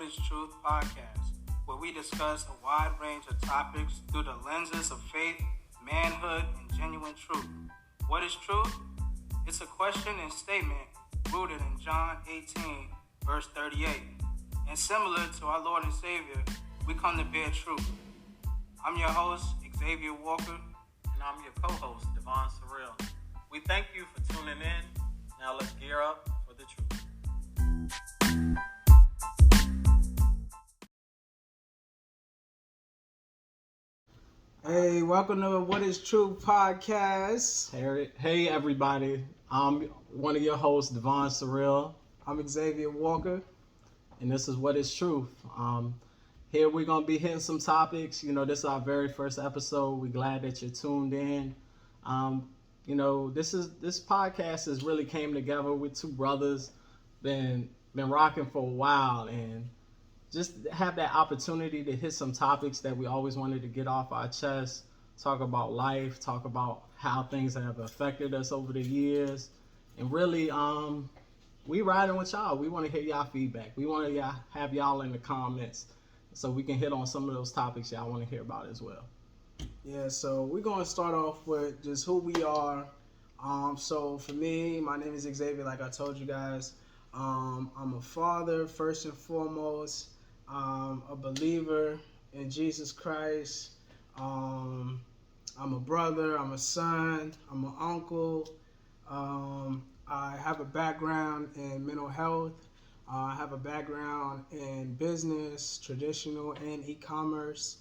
is Truth podcast, where we discuss a wide range of topics through the lenses of faith, manhood, and genuine truth. What is truth? It's a question and statement rooted in John 18, verse 38. And similar to our Lord and Savior, we come to bear truth. I'm your host, Xavier Walker. And I'm your co-host, Devon Surreal. We thank you for tuning in. Now let's gear up for the truth. Hey, welcome to What is Truth podcast. Hey everybody, I'm one of your hosts, Devon Surreal. I'm Xavier Walker. And this is What is Truth. Here we're going to be hitting some topics. This is our very first episode. We're glad that you're tuned in. This podcast has really came together with two brothers, been rocking for a while, and just have that opportunity to hit some topics that we always wanted to get off our chest, talk about life, talk about how things have affected us over the years, and really, we riding with y'all. We want to hear y'all feedback. We want to have y'all in the comments so we can hit on some of those topics y'all want to hear about as well. Yeah, so we're going to start off with just who we are. So for me, my name is Xavier, like I told you guys. I'm a father, first and foremost. A believer in Jesus Christ. I'm a brother, I'm a son, I'm an uncle. I have a background in mental health. I have a background in business, traditional and e-commerce.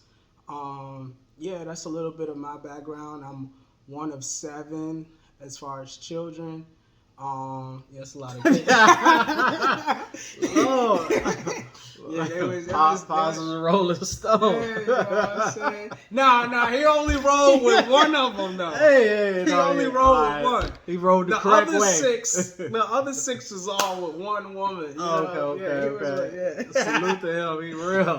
That's a little bit of my background. I'm one of 7 as far as children. That's a lot of kids. Lord. Pause was a rolling stone. Yeah, you know what I'm saying? Nah, he only rolled with one of them though. He only rolled with one. He rolled the correct way. The other 6 is all with one woman. Okay. Salute to him. He real.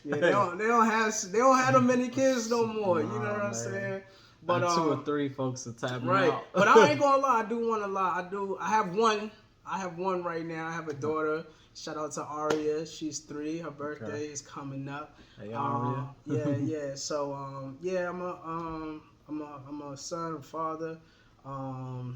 They don't have them many kids no more. You know what I'm saying? But 2 or 3 folks are tapping right. out. But I ain't gonna lie, I do want to lie. I have one right now. I have a daughter. Shout out to Aria. She's 3. Her birthday is coming up. Hey, Aria. Yeah. So I'm a son, father. And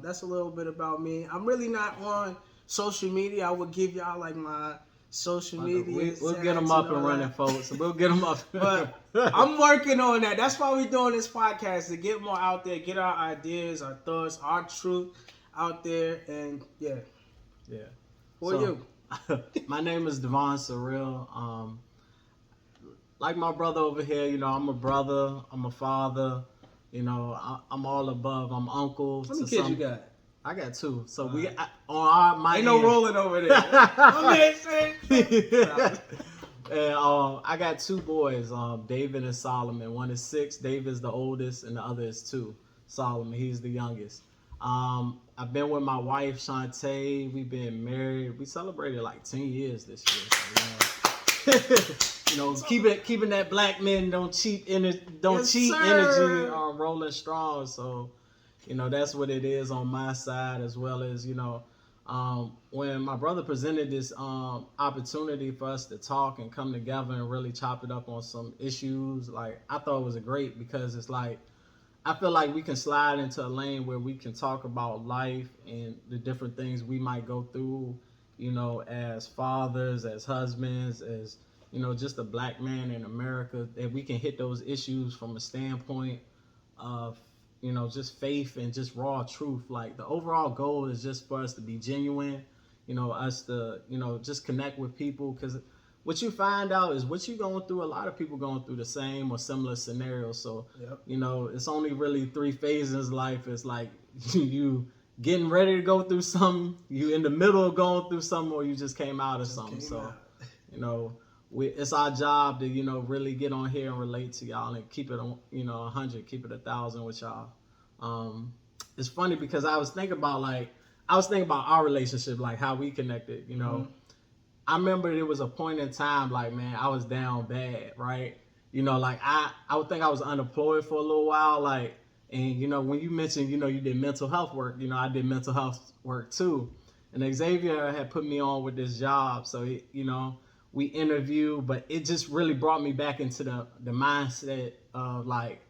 that's a little bit about me. I'm really not on social media. I would give y'all like my social media. We'll get them up and running, folks. We'll get them up. But I'm working on that. That's why we're doing this podcast, to get more out there, get our ideas, our thoughts, our truth out there, and yeah. Who are you? My name is Devon Surreal. Like my brother over here, I'm a brother, I'm a father, I'm all above. I'm uncle. How many kids you got? I got 2. So ain't no rolling over there. And I got 2 boys, David and Solomon. One is 6. David's the oldest, and the other is 2. Solomon, he's the youngest. I've been with my wife, Shantae. We've been married. We celebrated like 10 years this year. So, keeping that black men don't cheat energy, rolling strong. So, that's what it is on my side, as well as, when my brother presented this opportunity for us to talk and come together and really chop it up on some issues, like, I thought it was great, because it's like, I feel like we can slide into a lane where we can talk about life and the different things we might go through, as fathers, as husbands, as, just a black man in America, that we can hit those issues from a standpoint of, just faith and just raw truth. Like, the overall goal is just for us to be genuine, us to, just connect with people, because what you find out is what you're going through. A lot of people going through the same or similar scenarios. So, it's only really 3 phases in life. It's like you getting ready to go through something, you in the middle of going through something, or you just came out of something. So, it's our job to, really get on here and relate to y'all and keep it, 100, keep it 1,000 with y'all. It's funny because I was thinking about our relationship, like how we connected, Mm-hmm. I remember there was a point in time, like, man, I was down bad, right? Like I would think I was unemployed for a little while, like, and when you mentioned, you did mental health work, I did mental health work too. And Xavier had put me on with this job, so we interviewed, but it just really brought me back into the mindset of like,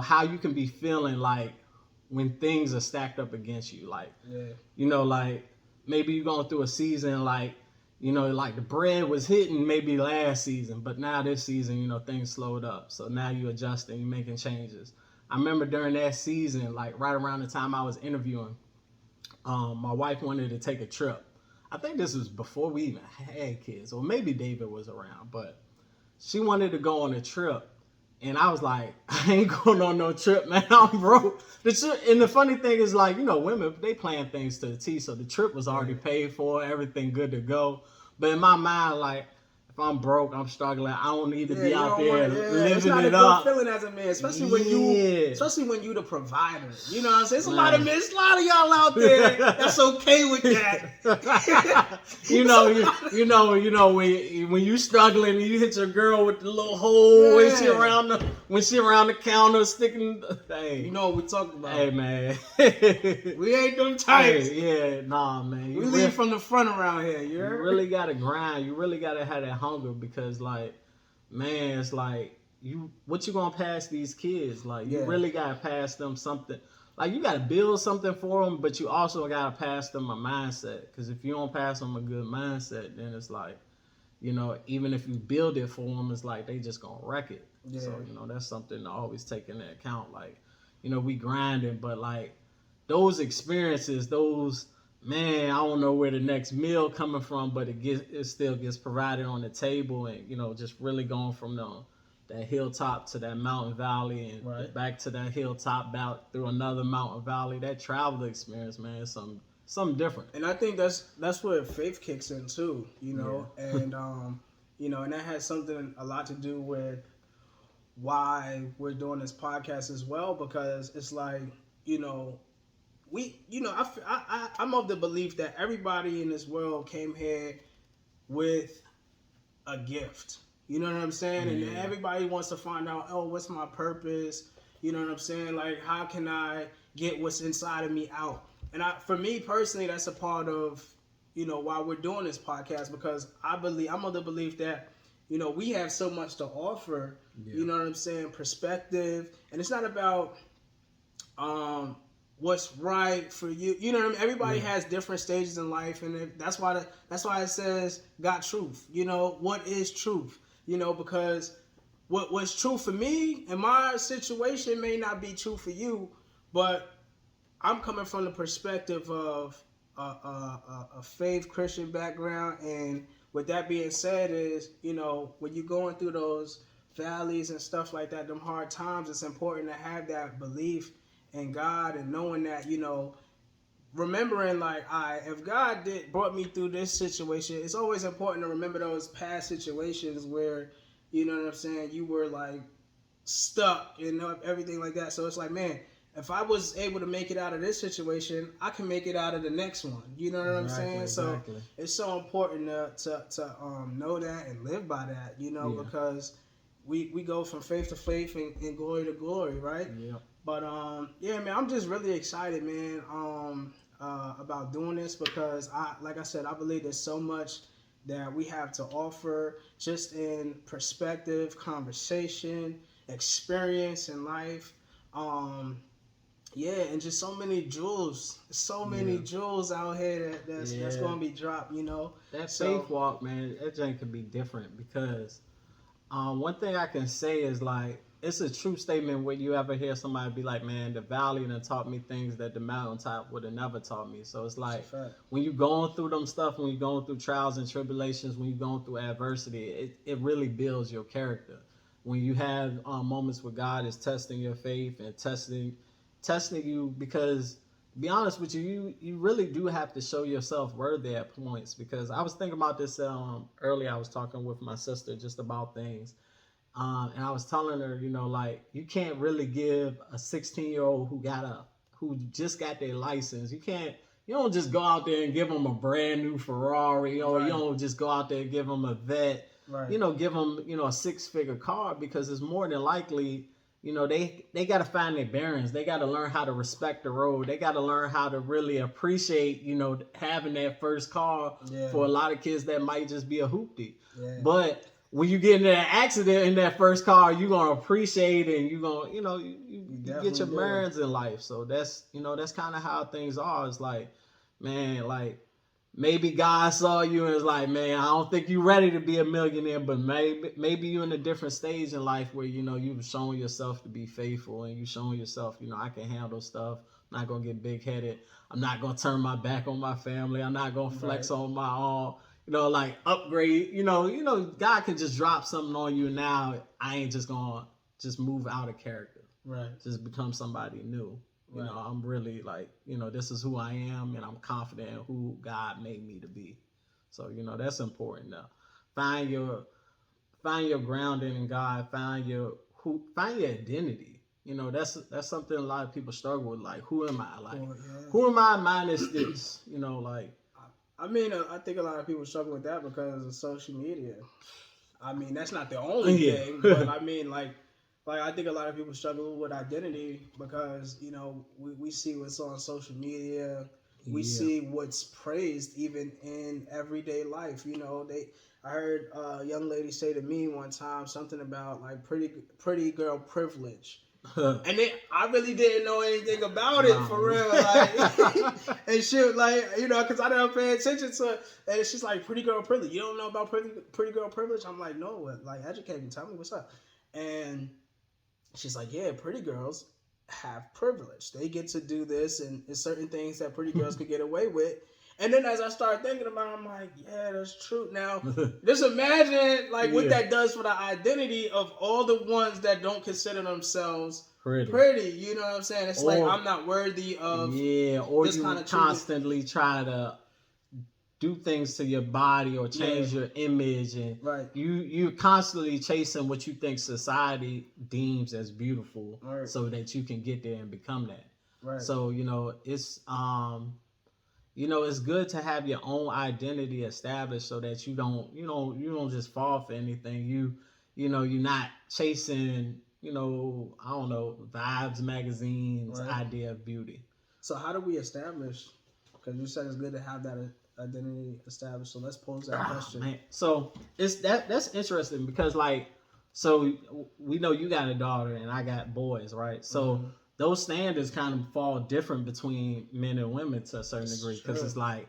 how you can be feeling like when things are stacked up against you, like, like maybe you're going through a season like, like the bread was hitting maybe last season, but now this season, things slowed up. So now you're adjusting, you're making changes. I remember during that season, like right around the time I was interviewing, my wife wanted to take a trip. I think this was before we even had kids, or maybe David was around, but she wanted to go on a trip. And I was like, I ain't going on no trip, man. I'm broke. And the funny thing is, like, women, they plan things to the T. So the trip was already paid for, everything good to go. But in my mind, like, if I'm broke, I'm struggling, I don't need to be out there living it's not it a up. good feeling as a man, especially when you the provider. You know what I'm saying? There's a lot of men, there's a lot of y'all out there that's okay with that. when you struggling and you hit your girl with the little hole when she around the counter sticking. Hey, you know what we talking about? Hey man, we ain't them types. Hey, nah man. We lead from the front around here. You really gotta grind. You really gotta have that hunger, because like, man, it's like what you gonna pass these kids? Like, you really gotta pass them something. Like, you gotta build something for them, but you also gotta pass them a mindset. Because if you don't pass them a good mindset, then it's like, even if you build it for them, it's like they just gonna wreck it. Yeah. So that's something to always take into account. Like, we grinding, but like those experiences, man, I don't know where the next meal coming from, but it still gets provided on the table, and just really going from that hilltop to that mountain valley, and back to that hilltop, back through another mountain valley. That travel experience, man, is something different. And I think that's where faith kicks in too, and and that has a lot to do with why we're doing this podcast as well, because it's like, I'm of the belief that everybody in this world came here with a gift. You know what I'm saying? Yeah. And everybody wants to find out, what's my purpose? You know what I'm saying? Like, how can I get what's inside of me out? And for me personally, that's a part of, why we're doing this podcast, because I'm of the belief that, we have so much to offer. Yeah. You know what I'm saying? Perspective. And it's not about what's right for you. You know what I mean? Everybody has different stages in life, and that's why it says God truth. What is truth? Because what's true for me in my situation may not be true for you, but I'm coming from the perspective of a faith Christian background, and with that being said is, when you're going through those valleys and stuff like that, them hard times, it's important to have that belief in God, and knowing that, remembering like, if God brought me through this situation, it's always important to remember those past situations where, you know what I'm saying, you were like stuck and everything like that. So it's like, man, if I was able to make it out of this situation, I can make it out of the next one. You know what I'm saying? Exactly. So it's so important to know that and live by that, because we go from faith to faith and glory to glory, right? Yeah. But man, I'm just really excited, man, about doing this, because like I said, I believe there's so much that we have to offer, just in perspective, conversation, experience in life. And just so many jewels, jewels out here that's gonna be dropped, That faith walk, man, that thing can be different, because one thing I can say is, like, it's a true statement when you ever hear somebody be like, man, the valley done taught me things that the mountaintop would have never taught me. So it's like, when you're going through them stuff, when you're going through trials and tribulations, when you're going through adversity, it really builds your character. When you have moments where God is testing your faith and testing you, because to be honest with you, you really do have to show yourself worthy at points. Because I was thinking about this earlier. I was talking with my sister just about things. And I was telling her, like, you can't really give a 16-year-old who just got their license. You don't just go out there and give them a brand new Ferrari, or you don't just go out there and give them a vet, give them, a 6-figure car, because it's more than likely you know, they got to find their bearings. They got to learn how to respect the road. They got to learn how to really appreciate, you know, having that first car. For a lot of kids that might just be a hoopty. But when you get in that accident in that first car, you're going to appreciate it, and you're going to, you know, you get your bearings in life. So that's, you know, that's kind of how things are. It's like, man, like, maybe God saw you and was like, man, I don't think you're ready to be a millionaire, but maybe you're in a different stage in life where, you know, you've shown yourself to be faithful, and you've shown yourself, you know, I can handle stuff. I'm not going to get big-headed. I'm not going to turn my back on my family. I'm not going to flex on my own. You know, like upgrade, you know, God can just drop something on you now. I ain't just going to just move out of character. Right. Just become somebody new. You know, I'm really like, you know, this is who I am, and I'm confident in who God made me to be. So, you know, that's important now. Find your grounding in God, find your identity. You know, that's something a lot of people struggle with. Like, who am I? Like, who am I minus this? You know, like, I mean, I think a lot of people struggle with that because of social media. I mean, that's not the only thing, but I mean, like I think a lot of people struggle with identity because, you know, we see what's on social media. We see what's praised even in everyday life. You know, I heard a young lady say to me one time something about like pretty girl privilege. And then I really didn't know anything about it for real, like, and shit, like, you know, because I didn't pay attention to it. And it's just like pretty girl privilege. You don't know about pretty girl privilege? I'm like, no, like, educate me, tell me what's up. And she's like, yeah, pretty girls have privilege. They get to do this, and it's certain things that pretty girls could get away with. And then as I started thinking about it, I'm like, yeah, that's true. Now, just imagine like what that does for the identity of all the ones that don't consider themselves pretty. You know what I'm saying? It's like, I'm not worthy of or this you kind of constantly try to do things to your body or change your image, and you're constantly chasing what you think society deems as beautiful, so that you can get there and become that. Right. So, you know, it's you know, it's good to have your own identity established so that you don't just fall for anything. You know, you're not chasing, you know, I don't know, Vibes magazine's idea of beauty. So how do we establish? Because you said it's good to have that identity established. So let's pose that question. Man. So that's interesting because, like, so we know you got a daughter and I got boys, right? So those standards kind of fall different between men and women to a certain degree, because it's like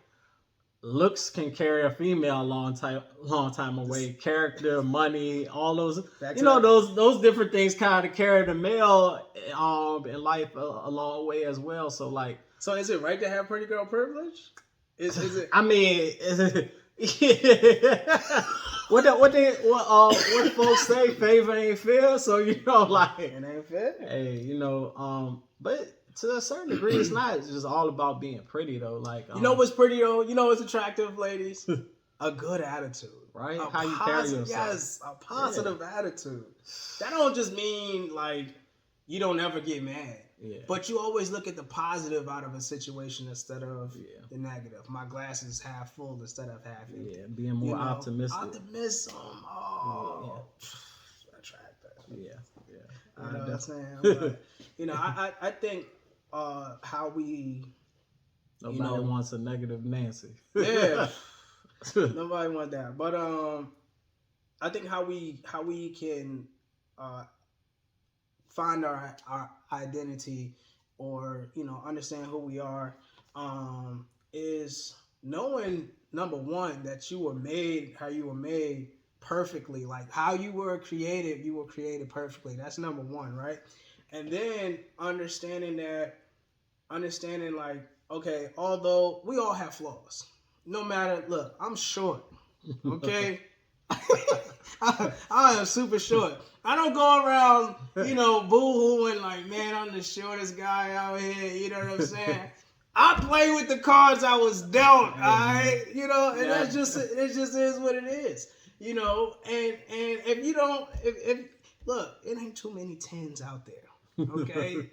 looks can carry a female a long time away. Character, money, all those, you know, those different things kind of carry the male in life a long way as well. So, like, so is it right to have pretty girl privilege? Is it? I mean, what folks say, favor ain't fair. So, you know, like, it ain't fair. Hey, you know, but to a certain degree, it's not just all about being pretty though. Like, you know what's pretty though? You know what's attractive, ladies? A good attitude, right? How you carry yourself. Yes, a positive attitude. That don't just mean like you don't ever get mad. Yeah. But you always look at the positive out of a situation instead of the negative. My glass is half full instead of half empty. Yeah, being more optimistic. Optimism. Oh, attractive. Yeah. You know what I'm saying? But, you know, I think how we... Nobody wants a negative Nancy. Yeah. Nobody wants that. But I think how we can... find our identity, or, you know, understand who we are, is knowing, number one, that you were made how you were made perfectly. Like how you were created perfectly. That's number one, right? And then understanding like, okay, although we all have flaws, no matter, look, I'm short, okay? I am super short. I don't go around, you know, boo-hooing like, man, I'm the shortest guy out here. You know what I'm saying? I play with the cards I was dealt, all right? You know, and it just is what it is. You know, and if you don't, if look, it ain't too many 10s out there, okay?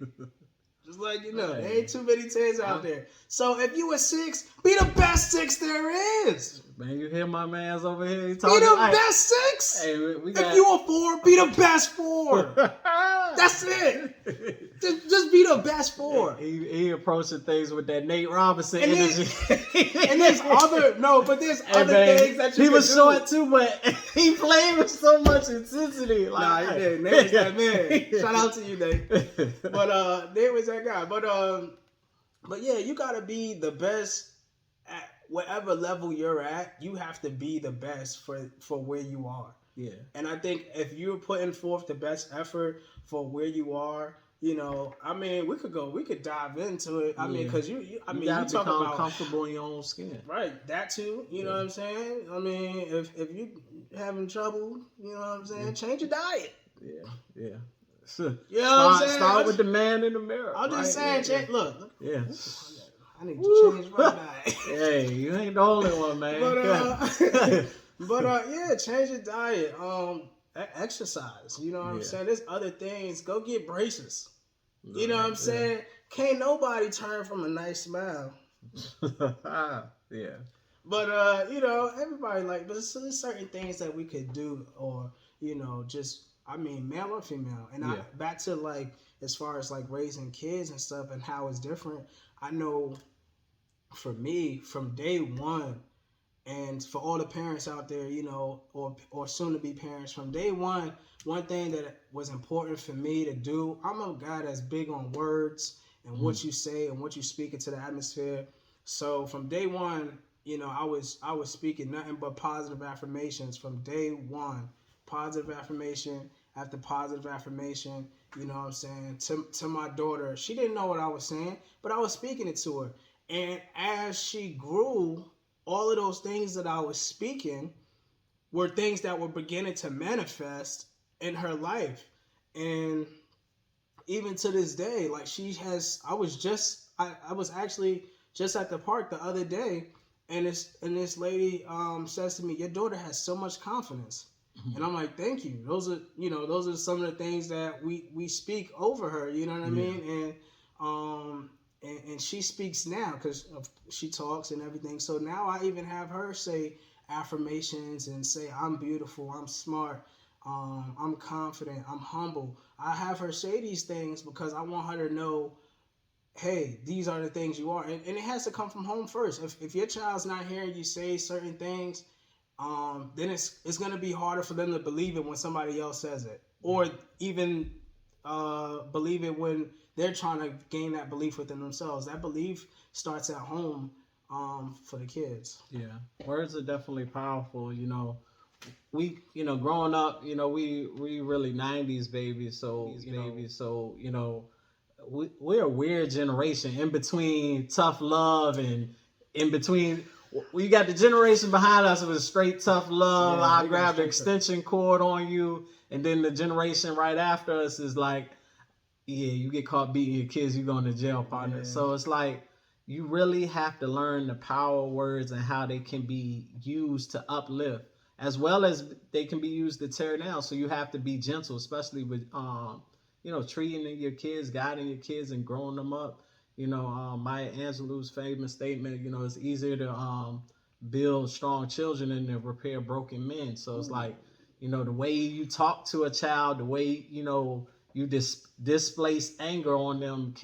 Just like, you know, there ain't too many 10s out there. So if you a 6, be the best 6 there is. Man, you hear my man's over here? Be the best 6. Hey, we got... If you a 4, be the best 4. That's it. Just be the best for her. He approaching things with that Nate Robinson And energy. And there's other things that you he can was do. short too, but he played with so much intensity. Like, Nah, he did. Nate was that man. Shout out to you, Nate. But Nate was that guy. But yeah, you gotta be the best at whatever level you're at. You have to be the best for where you are. Yeah. And I think if you're putting forth the best effort for where you are, you know, I mean, we could dive into it. I mean, because you talk about comfortable in your own skin, right? That too. You know what I'm saying? I mean, if you having trouble, you know what I'm saying, change your diet. Yeah. You know what I'm saying? Start with the man in the mirror. I'm just saying, look. Yeah. I need to change my diet. Hey, you ain't the only one, man. But yeah, change your diet. Exercise. You know what I'm saying? There's other things. Go get braces. You know what I'm saying? Can't nobody turn from a nice smile. Yeah. But you know, everybody but there's certain things that we could do, or you know, just male or female. And back to as far as raising kids and stuff and how it's different. I know for me, from day one, and for all the parents out there, you know, or soon to be parents, from day one thing that was important for me to do, I'm a guy that's big on words and what you say and what you speak into the atmosphere. So from day one, you know, I was speaking nothing but positive affirmations from day one. Positive affirmation after positive affirmation, you know what I'm saying, to my daughter. She didn't know what I was saying, but I was speaking it to her. And as she grew, all of those things that I was speaking were things that were beginning to manifest in her life. And even to this day, I was actually just at the park the other day, and this lady says to me, "Your daughter has so much confidence." And I'm like, "Thank you." Those are some of the things that we speak over her, you know what I mean? And she speaks now because she talks and everything. So now I even have her say affirmations and say, "I'm beautiful, I'm smart, I'm confident, I'm humble." I have her say these things because I want her to know, hey, these are the things you are. And it has to come from home first. If your child's not hearing you say certain things, then it's going to be harder for them to believe it when somebody else says it. Or even believe it when they're trying to gain that belief within themselves. That belief starts at home for the kids. Yeah, words are definitely powerful. You know, we growing up, you know, we really 90s babies. So you know, we're a weird generation in between tough love and in between. We got the generation behind us with straight tough love. I grab the extension cord on you, and then the generation right after us is like, yeah, you get caught beating your kids, you going to jail, partner. Yeah. So it's like you really have to learn the power of words and how they can be used to uplift, as well as they can be used to tear down. So you have to be gentle, especially with treating your kids, guiding your kids, and growing them up. You know, Maya Angelou's famous statement, you know, it's easier to build strong children than to repair broken men. So it's like, you know, the way you talk to a child, the way, you know, you displace anger on them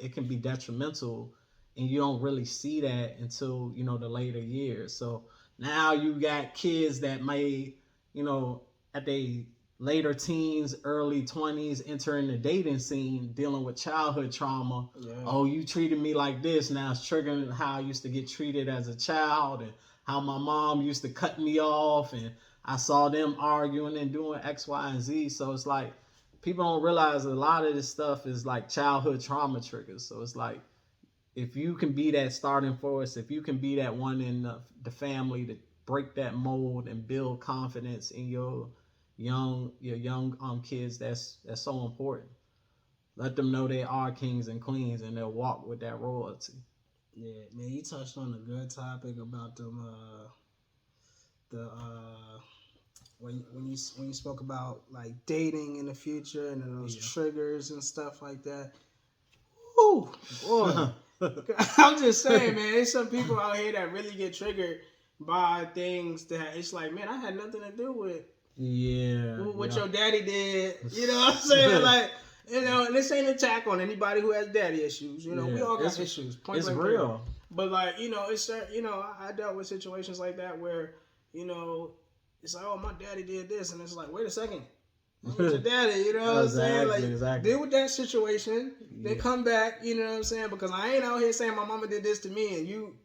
it can be detrimental, and you don't really see that until, you know, the later years. So now you got kids that may, you know, at their later teens, early 20s, entering the dating scene, dealing with childhood trauma. Yeah. Oh, you treated me like this. Now it's triggering how I used to get treated as a child, and how my mom used to cut me off, and I saw them arguing and doing X, Y, and Z. So it's like, people don't realize a lot of this stuff is like childhood trauma triggers. So it's like, if you can be that starting force, if you can be that one in the family to break that mold and build confidence in your young kids, that's so important. Let them know they are kings and queens, and they'll walk with that royalty. Yeah, man, you touched on a good topic about them. When you spoke about like dating in the future and those triggers and stuff like that. Woo, boy. I'm just saying, man, there's some people out here that really get triggered by things that it's like, man, I had nothing to do with Yeah. What your daddy did. You know what I'm saying? Like, and this ain't an attack on anybody who has daddy issues. We all got issues. It's real. But like, it's I dealt with situations like that where, it's like, oh, my daddy did this, and it's like, wait a second. What's your daddy? You know what I'm saying? Like, deal with that situation. Then come back. You know what I'm saying? Because I ain't out here saying my mama did this to me, and you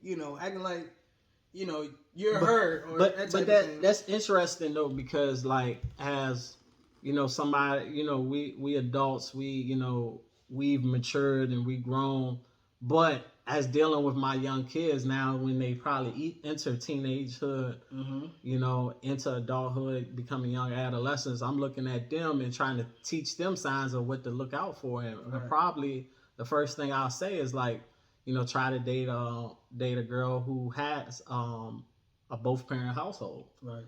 acting like, you're her. Or that's interesting though, because like, as somebody, we adults, we've matured and we grown, but as dealing with my young kids now, when they probably enter teenagehood, into adulthood, becoming young adolescents, I'm looking at them and trying to teach them signs of what to look out for. And probably the first thing I'll say is like, try to date a girl who has a both parent household. Right.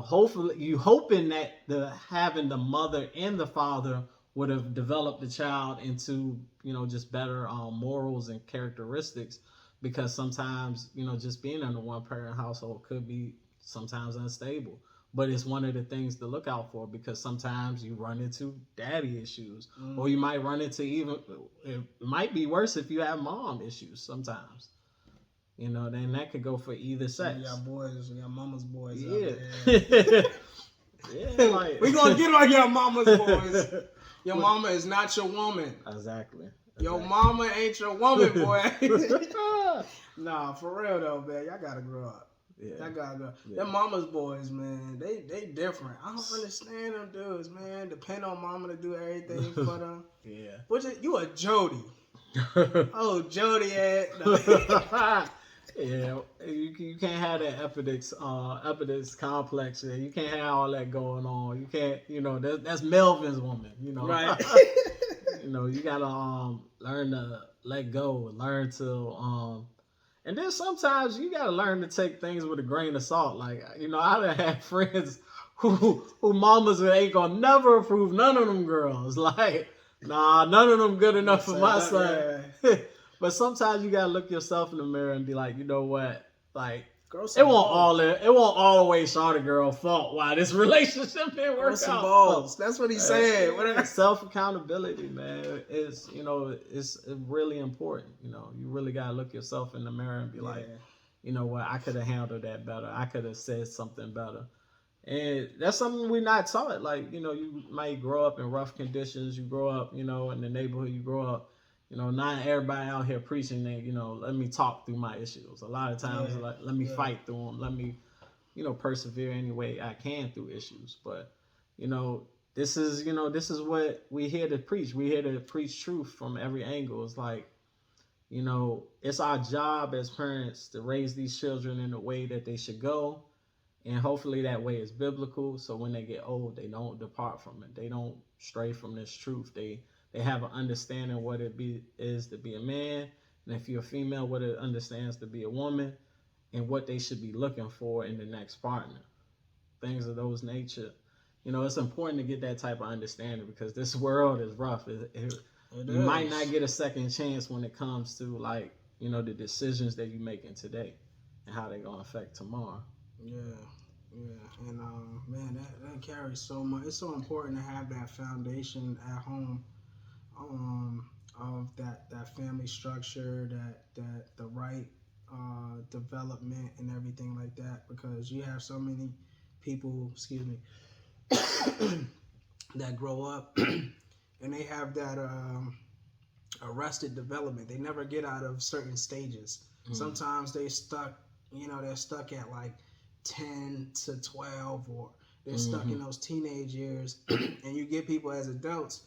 Hopefully you hoping that having the mother and the father would have developed the child into, just better morals and characteristics, because sometimes, just being in a one parent household could be sometimes unstable. But it's one of the things to look out for, because sometimes you run into daddy issues, or you might run into it might be worse if you have mom issues sometimes. Then that could go for either sex. You got boys, you got mama's boys. Yeah. Yeah, like, we gonna get on your mama's boys. Your mama is not your woman. Exactly. Your mama ain't your woman, boy. Nah, for real though, man. Y'all gotta grow up. Yeah. Y'all gotta grow up. Them mama's boys, man, they different. I don't understand them dudes, man. Depend on mama to do everything for them. Yeah. You a Jody. Oh, Jody. Yeah, you can't have that epidix complex. You can't have all that going on. You can't, that's Melvin's woman. Right. You gotta learn to let go, learn to and then sometimes you gotta learn to take things with a grain of salt. Like, I done had friends who mamas ain't gonna never approve none of them girls. Like, nah, none of them good enough for my son. But sometimes you gotta look yourself in the mirror and be like, you know what? Like, it won't always show the girl fault why this relationship didn't work out. Balls. That's what he said. Self accountability, man, is it's really important. You really gotta look yourself in the mirror and be like, you know what? I could have handled that better. I could have said something better. And that's something we're not taught. Like, you might grow up in rough conditions. You grow up, in the neighborhood. You grow up. Not everybody out here preaching that, let me talk through my issues. A lot of times, let me fight through them. Let me, persevere any way I can through issues. But, this is what we're here to preach. We're here to preach truth from every angle. It's like, it's our job as parents to raise these children in the way that they should go. And hopefully that way is biblical. So when they get old, they don't depart from it. They don't stray from this truth. They have an understanding of what is to be a man, and if you're a female, what it understands to be a woman, and what they should be looking for in the next partner. Things of those nature. It's important to get that type of understanding, because this world is rough. You might not get a second chance when it comes to, like, the decisions that you're making today and how they're going to affect tomorrow. Yeah. And man, that carries so much. It's so important to have that foundation at home. Of that family structure, that the right development and everything like that, because you have so many people, that grow up and they have that arrested development. They never get out of certain stages. Sometimes they're stuck at like 10 to 12, or they're stuck in those teenage years. And you get people as adults.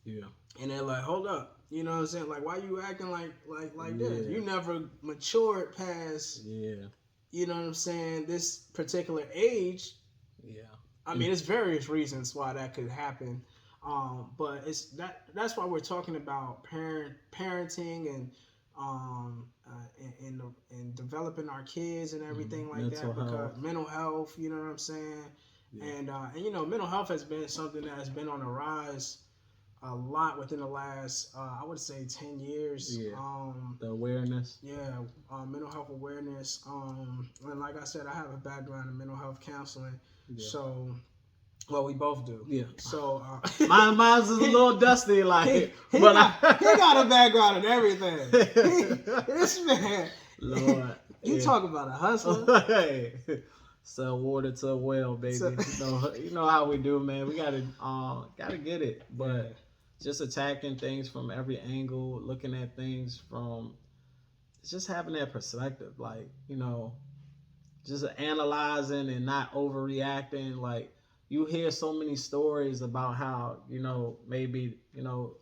Yeah. And they're like, hold up. You know what I'm saying? Like, why you acting like this? You never matured past, you know what I'm saying, this particular age. Yeah. I mean, there's various reasons why that could happen. But that's why we're talking about parenting and and developing our kids and everything like that. Because mental health, you know what I'm saying? Yeah. And mental health has been something that has been on the rise a lot within the last, I would say, 10 years. Yeah. The awareness. Yeah, mental health awareness. And like I said, I have a background in mental health counseling. Yeah. So Well, we both do. Yeah. So Mine's is a little dusty, like. he got a background and everything. This man, Lord, you talk about a hustler. Hey, sell water to a well, baby. You know how we do, man. We gotta get it, but just attacking things from every angle, looking at things from just having that perspective, like, you know, just analyzing and not overreacting. Like, you hear so many stories about how, you know, maybe, you know,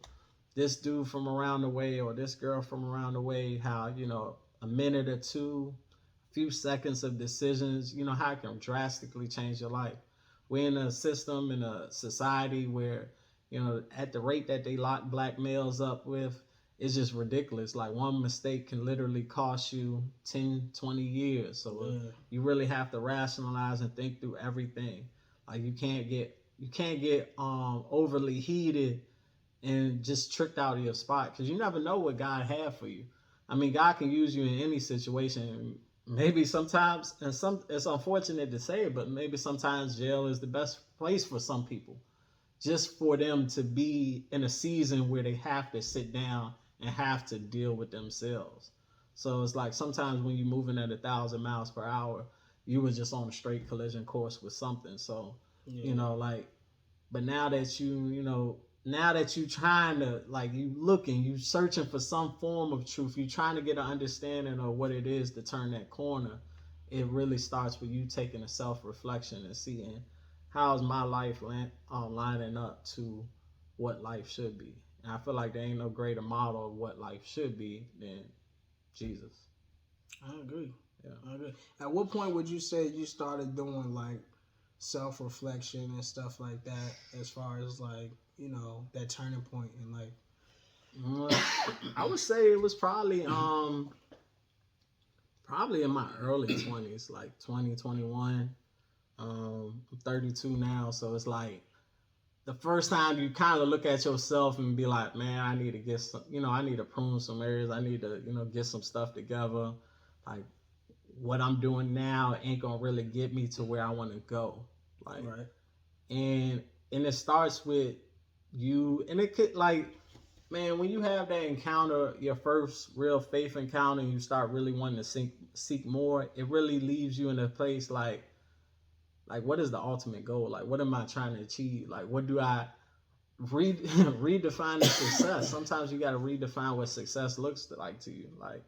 this dude from around the way or this girl from around the way, how, you know, a minute or two, few seconds of decisions, you know, how it can drastically change your life. We're in a system, in a society where, you know, at the rate that they lock black males up with, it's just ridiculous. Like, one mistake can literally cost you 10, 20 years. So you really have to rationalize and think through everything. Like, you can't get overly heated and just tricked out of your spot, because you never know what God had for you. I mean, God can use you in any situation. Maybe sometimes, and it's unfortunate to say it, but maybe sometimes jail is the best place for some people, just for them to be in a season where they have to sit down and have to deal with themselves. So it's like sometimes when you're moving at 1,000 miles per hour, you were just on a straight collision course with something. So, you know, like, but now that now that you trying to, like, you searching for some form of truth, you trying to get an understanding of what it is to turn that corner, it really starts with you taking a self-reflection and seeing, how's my life lining up to what life should be. And I feel like there ain't no greater model of what life should be than Jesus. I agree. Yeah. I agree. At what point would you say you started doing, like, self-reflection and stuff like that, as far as, like, you know, that turning point in life? I would say it was probably in my early 20s, like 2021. I'm 32 now, so it's like the first time you kind of look at yourself and be like, man, I need to get some, you know, I need to prune some areas. I need to, you know, get some stuff together. Like, what I'm doing now ain't gonna really get me to where I want to go. Like, Right. and it starts with you, and it could, like, man, when you have that encounter, your first real faith encounter, and you start really wanting to seek more, it really leaves you in a place like what is the ultimate goal? Like, what am I trying to achieve? Like, what do I redefine success? Sometimes you got to redefine what success looks like to you. Like,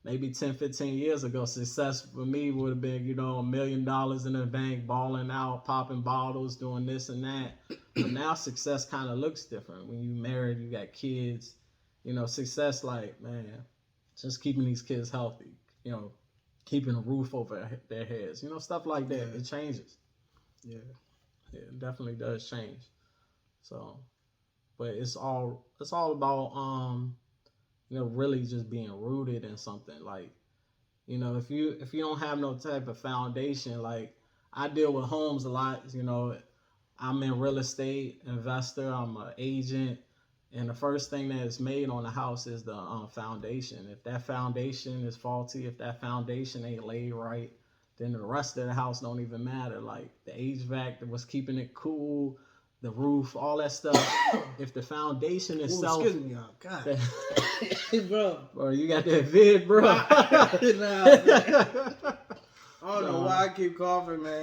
maybe 10, 15 years ago, success for me would have been, you know, $1 million in the bank, balling out, popping bottles, doing this and that. But now success kind of looks different. When you married, you got kids, you know, success, like, man, just keeping these kids healthy, you know, keeping a roof over their heads, you know, stuff like that. It changes. Yeah, it definitely does change. So, but it's all about you know, really just being rooted in something. Like, you know, if you don't have no type of foundation, like, I deal with homes a lot. You know, I'm in real estate investor. I'm an agent, and the first thing that is made on the house is the foundation. If that foundation is faulty, if that foundation ain't laid right, then the rest of the house don't even matter. Like, the HVAC that was keeping it cool, the roof, all that stuff. If the foundation itself, excuse me, God, bro, you got that vid, bro. I don't know why I keep coughing, man.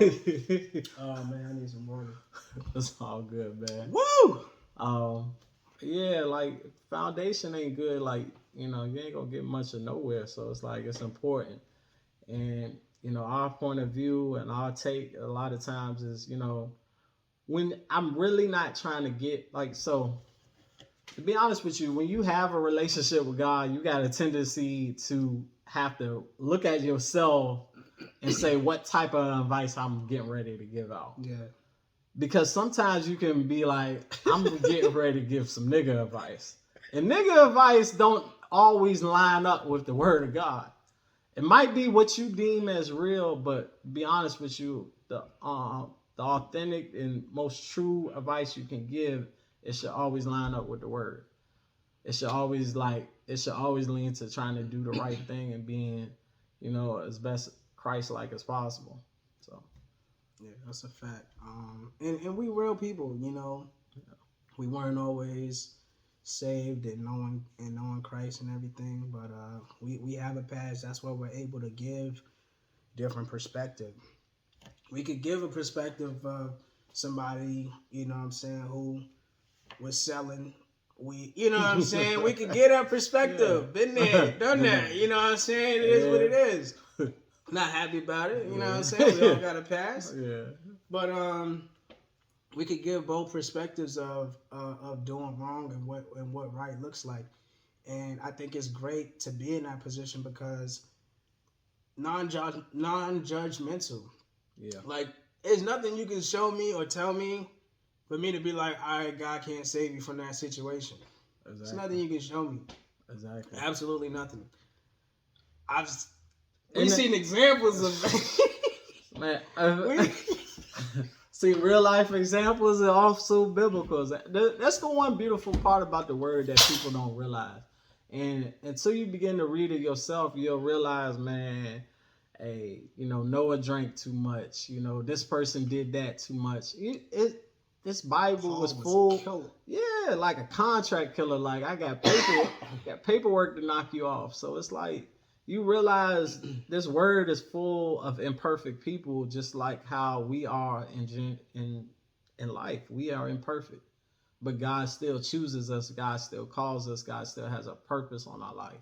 Oh man, I need some water. It's all good, man. Woo! Yeah, like, foundation ain't good. Like, you know, you ain't gonna get much of nowhere. So it's like, it's important. And, you know, our point of view and our take a lot of times is, you know, when I'm really not trying to get, like, so to be honest with you, when you have a relationship with God, you got a tendency to have to look at yourself and say, what type of advice I'm getting ready to give out. Yeah. Because sometimes you can be like, I'm getting ready to give some nigga advice. And nigga advice don't always line up with the word of God. It might be what you deem as real, but to be honest with you, the authentic and most true advice you can give, it should always line up with the word. It should always lean to trying to do the right thing and being, you know, as best Christ-like as possible. So, Yeah, that's a fact. And we real people, we weren't always saved and knowing Christ and everything, but we have a past. That's why we're able to give different perspective. We could give a perspective of somebody, what I'm saying, who was selling weed. You know what I'm saying? We could get that perspective. Been there, done that. You know what I'm saying? It is what it is. Not happy about it. You know what I'm saying? We all got a past. Yeah. But we could give both perspectives of doing wrong and what right looks like. And I think it's great to be in that position because non-judgmental. Yeah. Like, there's nothing you can show me or tell me for me to be like, all right, God can't save you from that situation. Exactly. There's nothing you can show me. Exactly. Absolutely nothing. We've seen examples of man. See, real life examples are also biblical. That's the one beautiful part about the word that people don't realize. And until you begin to read it yourself, you'll realize, man, hey, Noah drank too much. This person did that too much. This Bible was full. Yeah, like a contract killer. Like, I got paperwork to knock you off. So it's like, you realize this word is full of imperfect people, just like how we are in life. We are imperfect, but God still chooses us. God still calls us. God still has a purpose on our life.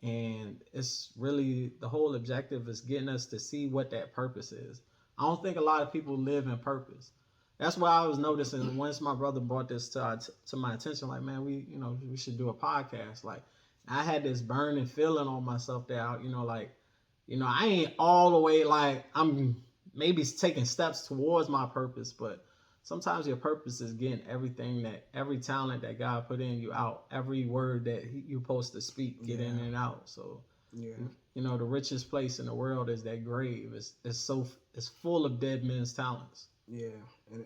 And it's really, the whole objective is getting us to see what that purpose is. I don't think a lot of people live in purpose. That's why I was noticing once my brother brought this to my attention, like, man, we should do a podcast. Like, I had this burning feeling on myself that, I ain't all the way, like, I'm maybe taking steps towards my purpose, but sometimes your purpose is getting every talent that God put in you out, every word that you're supposed to speak, get in and out. So, yeah, the richest place in the world is that grave. It's full of dead men's talents. Yeah, and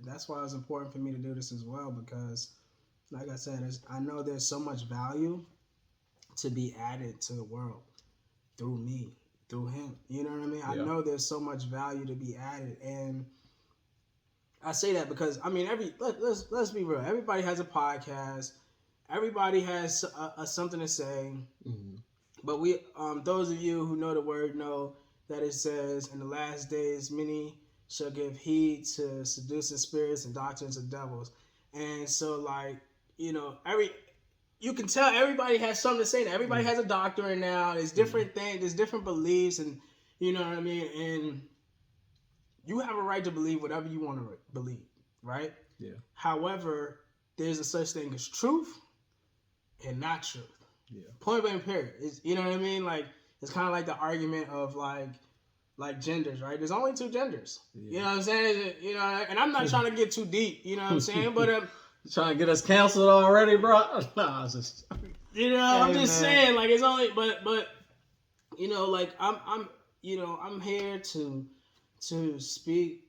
that's why it's important for me to do this as well, because, like I said, I know there's so much value to be added to the world through me, through him. You know what I mean? Yeah. I know there's so much value to be added, and I say that because let's be real. Everybody has a podcast. Everybody has something to say. Mm-hmm. But we, those of you who know the word, know that it says, "In the last days, many shall give heed to seducing spirits and doctrines of devils." And so, like, you can tell everybody has something to say. Now, everybody has a doctrine now. There's different things. There's different beliefs, and you know what I mean. And you have a right to believe whatever you want to believe, right? Yeah. However, there's a such thing as truth and not truth. Yeah. Point blank period. You know what I mean? Like, it's kind of like the argument of like genders, right? There's only two genders. Yeah. You know what I'm saying? And I'm not trying to get too deep. You know what I'm saying? But trying to get us canceled already, bro? Nah, it's just. I'm just saying, like, it's only, but like, I'm here to speak,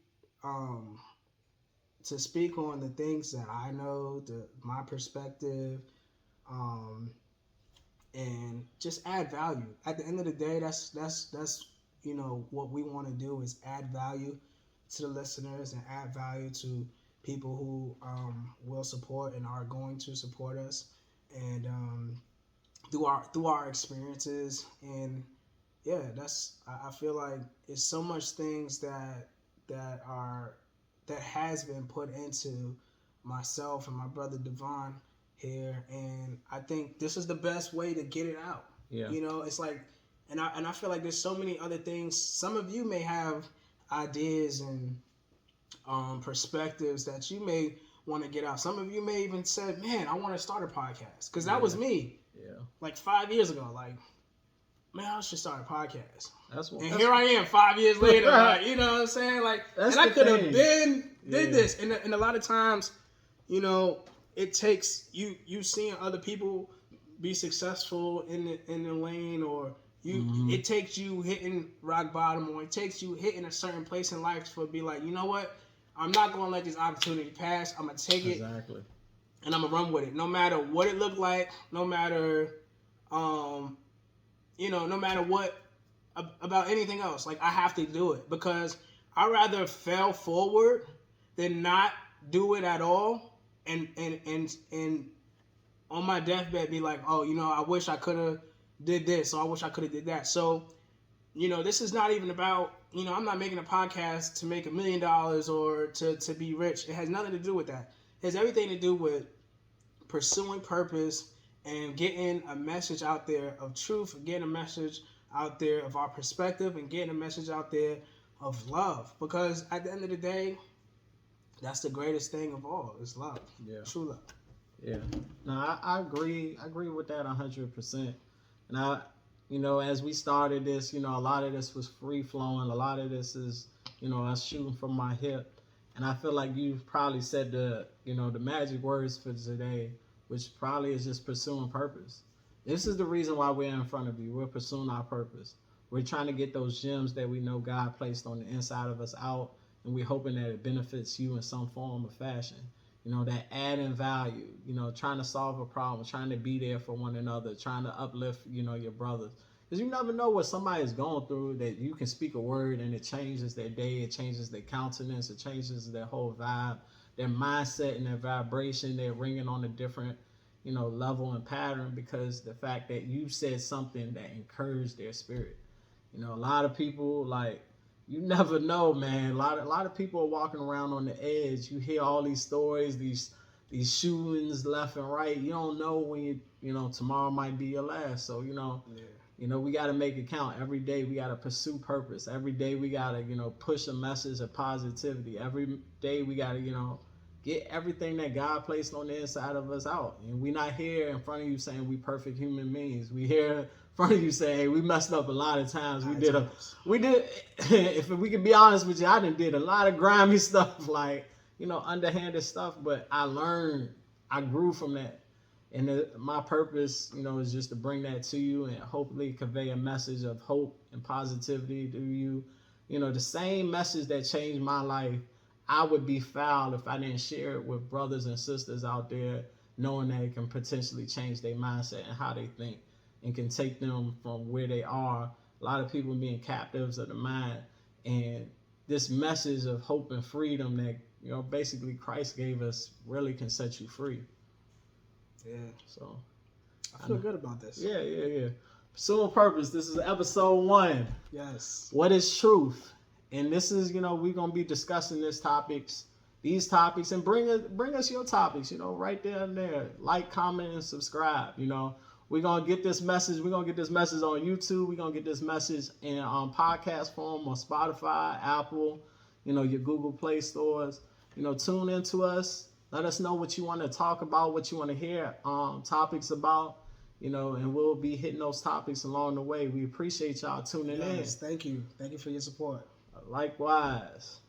to speak on the things that I know, my perspective, and just add value. At the end of the day, that's what we want to do is add value to the listeners and add value to people who will support and are going to support us, and through our experiences. And yeah, I feel like it's so much things that has been put into myself and my brother Devon here, and I think this is the best way to get it out. Yeah. It's like, and I feel like there's so many other things. Some of you may have ideas and perspectives that you may want to get out. Some of you may even say, man, I want to start a podcast, because that was me. Yeah. Like 5 years ago, like, man, I should start a podcast. Here I am 5 years later. Like, you know what I'm saying? Like, and I could have did this. And a lot of times, it takes you seeing other people be successful in the lane, or it takes you hitting rock bottom, or it takes you hitting a certain place in life to be like, you know what? I'm not going to let this opportunity pass. I'm going to take it. Exactly. And I'm going to run with it. No matter what it looked like, no matter, no matter what about anything else. Like, I have to do it, because I'd rather fail forward than not do it at all, and on my deathbed be like, oh, I wish I could have did this, or I wish I could have did that. So, this is not even about, I'm not making a podcast to make $1 million or to be rich. It has nothing to do with that. It has everything to do with pursuing purpose and getting a message out there of truth, getting a message out there of our perspective, and getting a message out there of love. Because at the end of the day, that's the greatest thing of all, is love. Yeah. True love. Yeah. No, I agree. I agree with that 100%. And as we started this, a lot of this was free flowing. A lot of this is, us shooting from my hip. And I feel like you probably said the magic words for today, which probably is just pursuing purpose. This is the reason why we're in front of you. We're pursuing our purpose. We're trying to get those gems that we know God placed on the inside of us out, and we're hoping that it benefits you in some form or fashion. That adding value, trying to solve a problem, trying to be there for one another, trying to uplift, your brothers. Because you never know what somebody is going through, that you can speak a word and it changes their day, it changes their countenance, it changes their whole vibe, their mindset and their vibration. They're ringing on a different, level and pattern because the fact that you said something that encouraged their spirit. A lot of people, like, you never know, man. A lot of people are walking around on the edge. You hear all these stories, these shootings left and right. You don't know when tomorrow might be your last. So we got to make it count. Every day we got to pursue purpose. Every day we got to push a message of positivity. Every day we got to get everything that God placed on the inside of us out. And we're not here in front of you saying we perfect human beings. We here in front of you saying, hey, we messed up a lot of times. We did if we can be honest with you, I did a lot of grimy stuff, like, underhanded stuff, but I learned, I grew from that. And my purpose, is just to bring that to you and hopefully convey a message of hope and positivity to you. The same message that changed my life, I would be foul if I didn't share it with brothers and sisters out there, knowing that it can potentially change their mindset and how they think, and can take them from where they are. A lot of people being captives of the mind. And this message of hope and freedom that, basically Christ gave us really can set you free. Yeah. So I feel good about this. Yeah. Pursuing purpose. This is episode 1. Yes. What is truth? And this is, we're going to be discussing these topics, and bring us your topics, right there and there. Like, comment, and subscribe. We're going to get this message. We're going to get this message on YouTube. We're going to get this message in podcast form on Spotify, Apple, your Google Play stores. Tune into us. Let us know what you want to talk about, what you want to hear topics about, and we'll be hitting those topics along the way. We appreciate y'all tuning in. Thank you. Thank you for your support. Likewise.